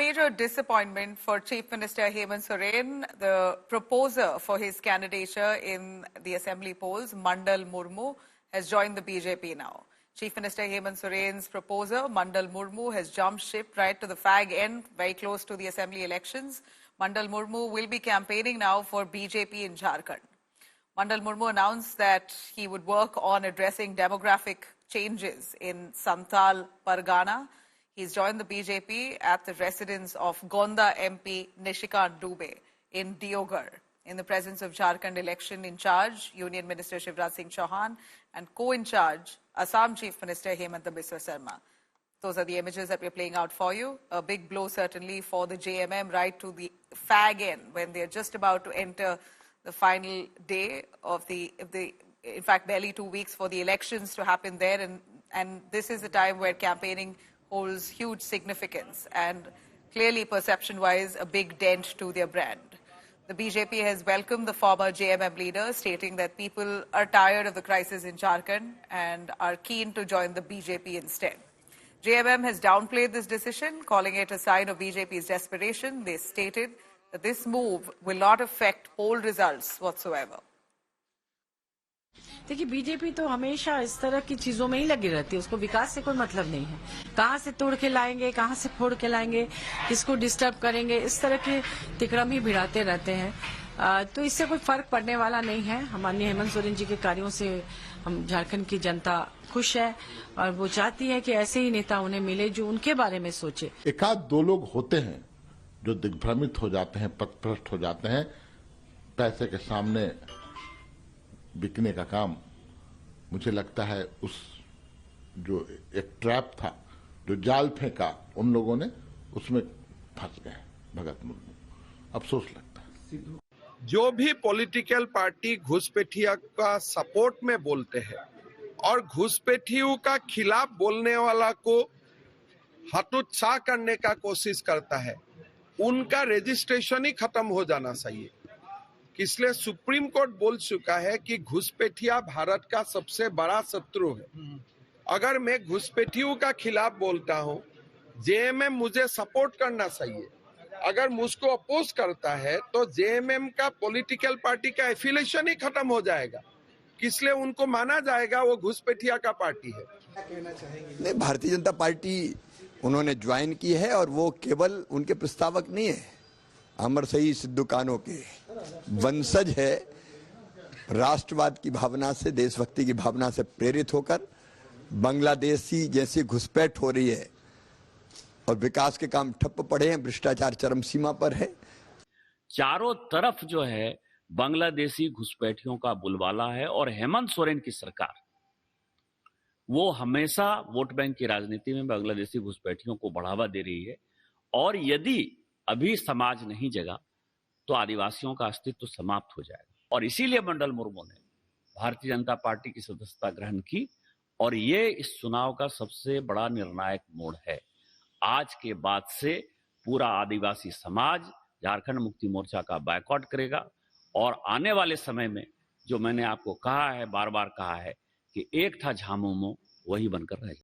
major disappointment for Chief Minister Hemant Soren. The proposer for his candidature in the assembly polls, Mandal Murmu, has joined the BJP now. Chief Minister Hemant Soren's proposer, Mandal Murmu, has jumped ship right to the fag end, very close to the assembly elections. Mandal Murmu will be campaigning now for BJP in Jharkhand. Mandal Murmu announced that he would work on addressing demographic changes in Santhal Pargana. He's joined the BJP at the residence of Gonda MP Nishikant Dubey in Diogar, in the presence of Jharkhand election in charge, Union Minister Shivraj Singh Chauhan, and co-in charge, Assam Chief Minister Hemanta Biswa Sarma. Those are the images that we're playing out for you. A big blow certainly for the JMM right to the fag end when they're just about to enter the final day of in fact, barely 2 weeks for the elections to happen there. And this is the time where campaigning holds huge significance and clearly perception-wise a big dent to their brand. The BJP has welcomed the former JMM leader, stating that people are tired of the crisis in Jharkhand and are keen to join the BJP instead. JMM has downplayed this decision, calling it a sign of BJP's desperation. They stated that this move will not affect poll results whatsoever. देखिए BJP तो हमेशा इस तरह की चीजों में ही लगी रहती है, उसको विकास से कोई मतलब नहीं है। कहां से तोड़ के लाएंगे, कहां से फोड़ के लाएंगे, किसको डिस्टर्ब करेंगे, इस तरह के तिकड़म ही भिड़ाते रहते हैं। तो इससे कोई फर्क पड़ने वाला नहीं है। माननीय हेमंत सोरेन जी के कार्यों से हम झारखंड की जनता खुश है और वो चाहती है कि ऐसे ही नेता उन्हें मिले जो उनके बारे में सोचे। एकाध दो लोग होते हैं जो दिग्भ्रमित हो जाते हैं, पथभ्रष्ट हो जाते हैं, पैसे के सामने बिकने का काम। मुझे लगता है उस जो एक ट्रैप था, जो जाल फेंका उन लोगों ने, उसमें फंस गए भगत मुर्मू। अफसोस लगता है। जो भी पॉलिटिकल पार्टी घुसपैठिया का सपोर्ट में बोलते हैं और घुसपैठियों का खिलाफ बोलने वाला को हतोत्साह करने का कोशिश करता है, उनका रजिस्ट्रेशन ही खत्म हो जाना चाहिए। इसलिए सुप्रीम कोर्ट बोल चुका है कि घुसपैठिया भारत का सबसे बड़ा शत्रु है। अगर मैं घुसपैठियों का खिलाफ बोलता हूं, जेएमएम मुझे सपोर्ट करना चाहिए। अगर मुझको अपोज करता है तो जेएमएम का पॉलिटिकल पार्टी का एफिलिएशन ही खत्म हो जाएगा, इसलिए उनको माना जाएगा वो घुसपैठिया का पार्टी है। नहीं, भारतीय जनता पार्टी उन्होंने ज्वाइन की है और वो केवल उनके प्रस्तावक नहीं है, अमर सही सिद्धू कान्हो के वंशज है। राष्ट्रवाद की भावना से, देशभक्ति की भावना से प्रेरित होकर बांग्लादेशी जैसी घुसपैठ हो रही है और विकास के काम ठप्प पड़े हैं, भ्रष्टाचार चरम सीमा पर है। चारों तरफ जो है बांग्लादेशी घुसपैठियों का बुलवाला है और हेमंत सोरेन की सरकार वो हमेशा वोट बैंक की राजनीति में बांग्लादेशी घुसपैठियों को बढ़ावा दे रही है। और यदि अभी समाज नहीं जगा तो आदिवासियों का अस्तित्व समाप्त हो जाएगा। और इसीलिए मंडल मुर्मू ने भारतीय जनता पार्टी की सदस्यता ग्रहण की और ये इस चुनाव का सबसे बड़ा निर्णायक मोड़ है। आज के बाद से पूरा आदिवासी समाज झारखंड मुक्ति मोर्चा का बायकॉट करेगा और आने वाले समय में जो मैंने आपको कहा है, बार बार कहा है कि एक था झामुमो, वही बनकर रहेगा।